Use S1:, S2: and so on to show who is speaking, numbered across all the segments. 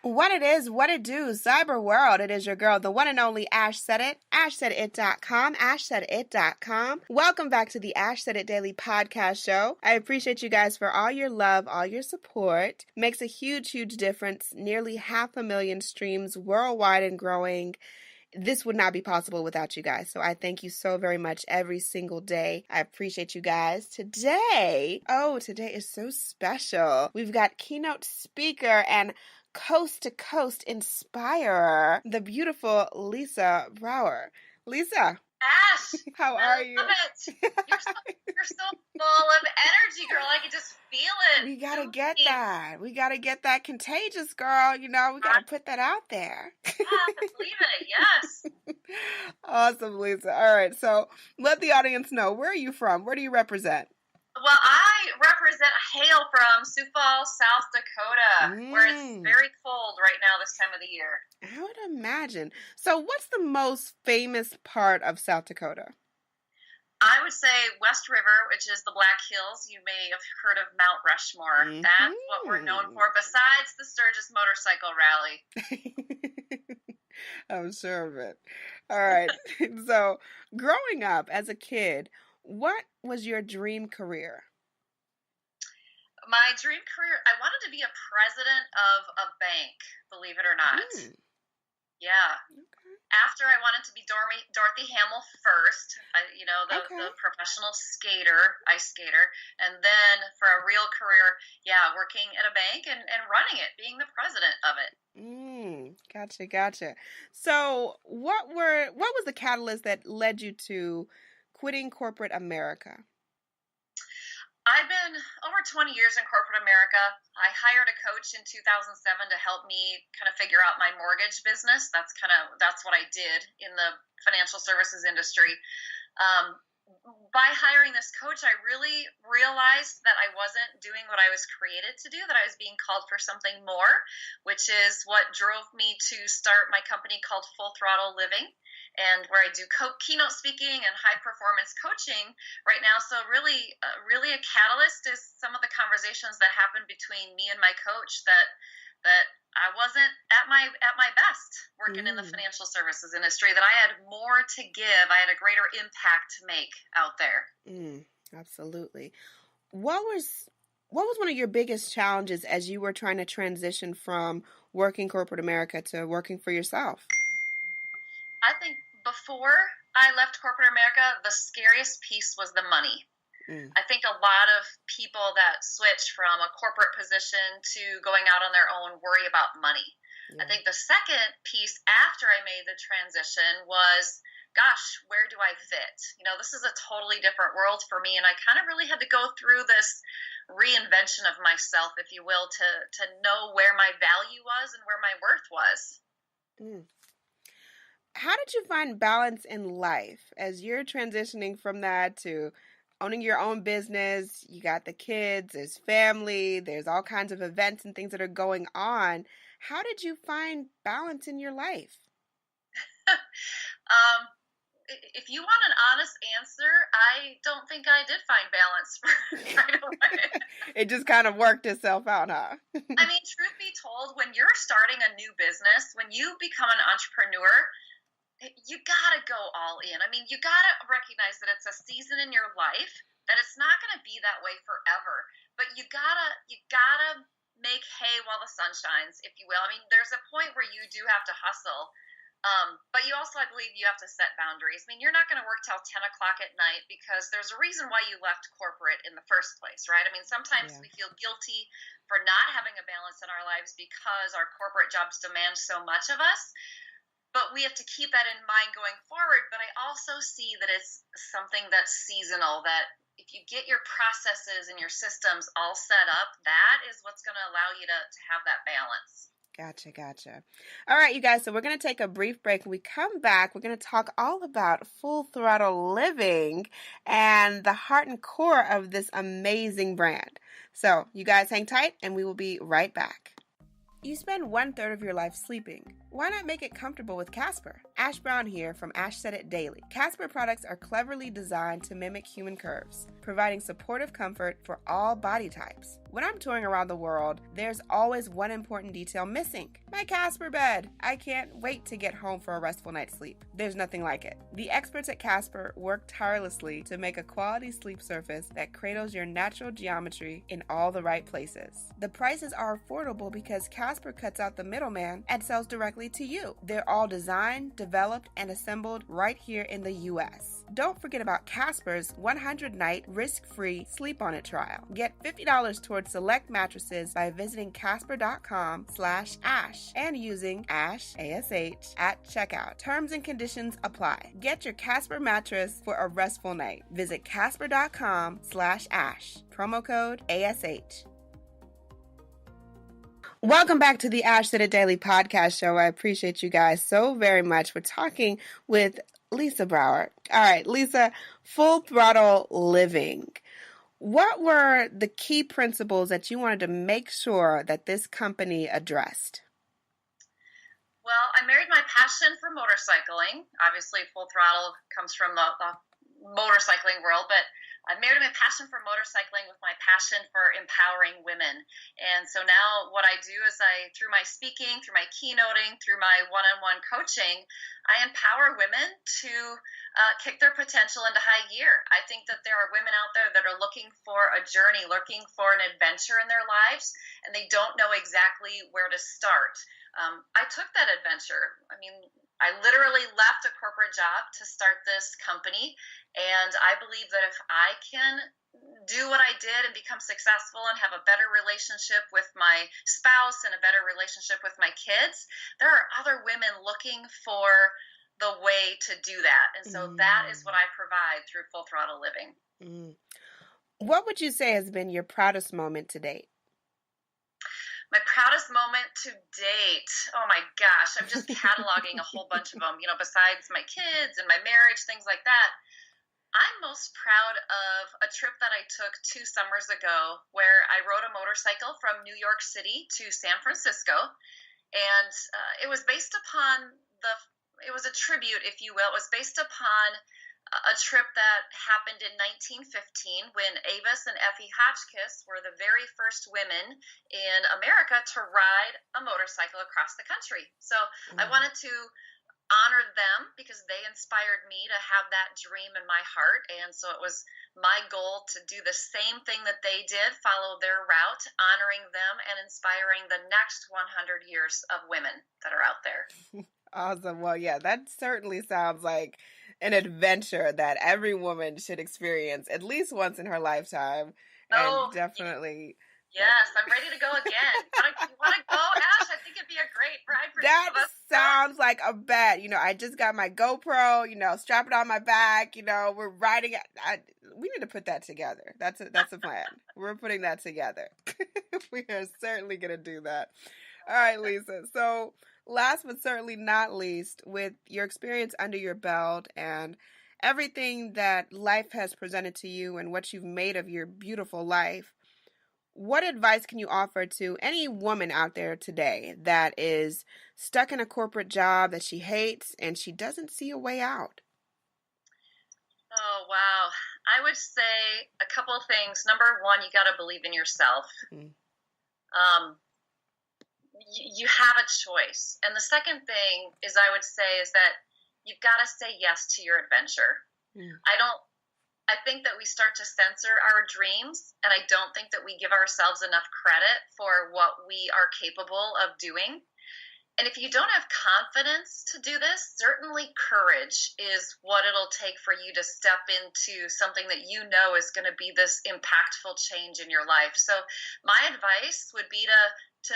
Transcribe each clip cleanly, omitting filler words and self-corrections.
S1: What it is, what it do, cyber world, it is your girl, the one and only Ash Said It, ashsaidit.com, ashsaidit.com. Welcome back to the Ash Said It Daily podcast show. I appreciate you guys for all your love, all your support. Makes a huge, huge difference. Nearly 500,000 streams worldwide and growing. This would not be possible without you guys. So I thank you so very much every single day. I appreciate you guys. Today is so special. We've got keynote speaker and coast to coast inspirer, the beautiful Lisa Brouwer. Lisa.
S2: Ash,
S1: how are you?
S2: I love it. You're so full of energy, girl. I can just feel it.
S1: We gotta get that. We gotta get that contagious, girl. You know, we gotta put that out there.
S2: Yeah, believe it. Yes.
S1: Awesome, Lisa. All right, so let the audience know, where are you from? Where do you represent?
S2: Well, I hail from Sioux Falls, South Dakota, where it's very cold right now this time of the year.
S1: I would imagine. So what's the most famous part of South Dakota?
S2: I would say West River, which is the Black Hills. You may have heard of Mount Rushmore. That's what we're known for, besides the Sturgis Motorcycle Rally.
S1: I'm sure of it. All right. So growing up as a kid, what was your dream career?
S2: My dream career, I wanted to be a president of a bank, believe it or not. Yeah. Okay. After I wanted to be Dorothy Hamill first, the professional skater, ice skater. And then for a real career, working at a bank and running it, being the president of it.
S1: Gotcha. So what was the catalyst that led you to quitting corporate America?
S2: I've been over 20 years in corporate America. I hired a coach in 2007 to help me kind of figure out my mortgage business. That's what I did in the financial services industry. By hiring this coach, I really realized that I wasn't doing what I was created to do, that I was being called for something more, which is what drove me to start my company called Throttle Living, and where I do keynote speaking and high performance coaching right now. So really a catalyst is some of the conversations that happened between me and my coach that I wasn't at my best working in the financial services industry, that I had more to give. I had a greater impact to make out there.
S1: Absolutely. What was one of your biggest challenges as you were trying to transition from working corporate America to working for yourself?
S2: I think before I left corporate America, the scariest piece was the money. I think a lot of people that switch from a corporate position to going out on their own worry about money. I think the second piece after I made the transition was, gosh, where do I fit? This is a totally different world for me, and I kind of really had to go through this reinvention of myself, if you will, to know where my value was and where my worth was.
S1: How did you find balance in life as you're transitioning from that to owning your own business? You got the kids, there's family, there's all kinds of events and things that are going on. How did you find balance in your life?
S2: If you want an honest answer, I don't think I did find balance right away.
S1: It just kind of worked itself out, huh?
S2: I mean, truth be told, when you're starting a new business, when you become an entrepreneur, you gotta go all in. I mean, you gotta recognize that it's a season in your life, that it's not gonna be that way forever. But you gotta make hay while the sun shines, if you will. I mean, there's a point where you do have to hustle. But you also, I believe, you have to set boundaries. I mean, you're not going to work till 10 o'clock at night because there's a reason why you left corporate in the first place, right? I mean, sometimes we feel guilty for not having a balance in our lives because our corporate jobs demand so much of us. But we have to keep that in mind going forward. But I also see that it's something that's seasonal, that if you get your processes and your systems all set up, that is what's going to allow you to have that balance.
S1: Gotcha. All right, you guys, so we're going to take a brief break. When we come back, we're going to talk all about Full Throttle Living and the heart and core of this amazing brand. So you guys hang tight and we will be right back. You spend 1/3 of your life sleeping. Why not make it comfortable with Casper? Ash Brown here from Ash Said It Daily. Casper products are cleverly designed to mimic human curves, providing supportive comfort for all body types. When I'm touring around the world, there's always one important detail missing: my Casper bed. I can't wait to get home for a restful night's sleep. There's nothing like it. The experts at Casper work tirelessly to make a quality sleep surface that cradles your natural geometry in all the right places. The prices are affordable because Casper cuts out the middleman and sells directly to you. They're all designed, developed, and assembled right here in the U.S. Don't forget about Casper's 100-night risk-free Sleep On It trial. Get $50 towards select mattresses by visiting casper.com/ash and using ASH, ASH, at checkout. Terms and conditions apply. Get your Casper mattress for a restful night. Visit casper.com/ash. Promo code ASH. Welcome back to the Ash Said It Daily podcast show. I appreciate you guys so very much. We're talking with Lisa Brouwer. All right, Lisa, Full Throttle Living. What were the key principles that you wanted to make sure that this company addressed?
S2: Well, I married my passion for motorcycling. Obviously, Full Throttle comes from the motorcycling world, but I married my passion for motorcycling with my passion for empowering women. And so now what I do is through my speaking, through my keynoting, through my one-on-one coaching, I empower women to kick their potential into high gear. I think that there are women out there that are looking for a journey, looking for an adventure in their lives, and they don't know exactly where to start. I took that adventure. I mean, I literally left a corporate job to start this company, and I believe that if I can do what I did and become successful and have a better relationship with my spouse and a better relationship with my kids, there are other women looking for the way to do that. And so that is what I provide through Full Throttle Living.
S1: What would you say has been your proudest moment to date?
S2: My proudest moment to date, oh my gosh, I'm just cataloging a whole bunch of them, besides my kids and my marriage, things like that. I'm most proud of a trip that I took 2 summers ago where I rode a motorcycle from New York City to San Francisco. And it was based upon it was a tribute, if you will. It was based upon a trip that happened in 1915 when Avis and Effie Hotchkiss were the very first women in America to ride a motorcycle across the country. So I wanted to honor them because they inspired me to have that dream in my heart. And so it was my goal to do the same thing that they did, follow their route, honoring them and inspiring the next 100 years of women that are out there.
S1: Awesome. Well, yeah, that certainly sounds like an adventure that every woman should experience at least once in her lifetime. And definitely.
S2: Yes, I'm ready to go again. You want to go, Ash? I think it'd be a great ride for
S1: that
S2: us.
S1: Sounds like a bet. I just got my GoPro, strap it on my back, we're riding it. We need to put that together. That's a plan. We're putting that together. We are certainly going to do that. All right, Lisa. So last but certainly not least, with your experience under your belt and everything that life has presented to you and what you've made of your beautiful life, what advice can you offer to any woman out there today that is stuck in a corporate job that she hates and she doesn't see a way out?
S2: Oh, wow. I would say a couple of things. Number one, you got to believe in yourself. You have a choice. And the second thing is I would say is that you've got to say yes to your adventure. I think that we start to censor our dreams, and I don't think that we give ourselves enough credit for what we are capable of doing. And if you don't have confidence to do this, certainly courage is what it'll take for you to step into something that you know is going to be this impactful change in your life. So my advice would be to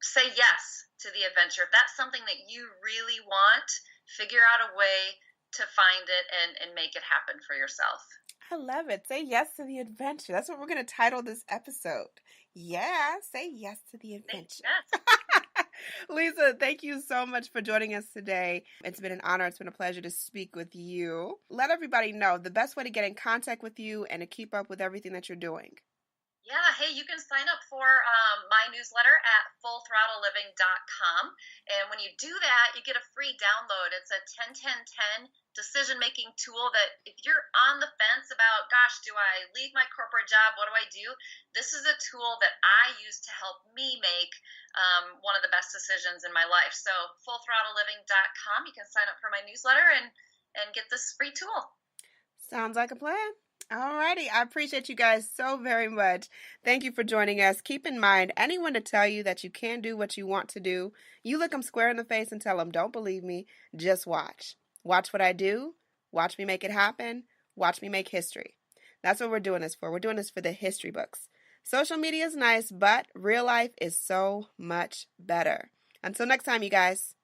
S2: say yes to the adventure. If that's something that you really want, figure out a way to find it and make it happen for yourself.
S1: I love it. Say yes to the adventure. That's what we're going to title this episode. Yeah, say yes to the adventure. Yes. Lisa, thank you so much for joining us today. It's been an honor. It's been a pleasure to speak with you. Let everybody know the best way to get in contact with you and to keep up with everything that you're doing.
S2: Yeah, hey, you can sign up for my newsletter at fullthrottleliving.com. And when you do that, you get a free download. It's a 10-10-10 decision-making tool that if you're on the fence about, gosh, do I leave my corporate job? What do I do? This is a tool that I use to help me make one of the best decisions in my life. So fullthrottleliving.com, you can sign up for my newsletter and get this free tool.
S1: Sounds like a plan. Alrighty, I appreciate you guys so very much. Thank you for joining us. Keep in mind, anyone to tell you that you can do what you want to do, you look them square in the face and tell them, don't believe me, just watch. Watch what I do. Watch me make it happen. Watch me make history. That's what we're doing this for. We're doing this for the history books. Social media is nice, but real life is so much better. Until next time, you guys.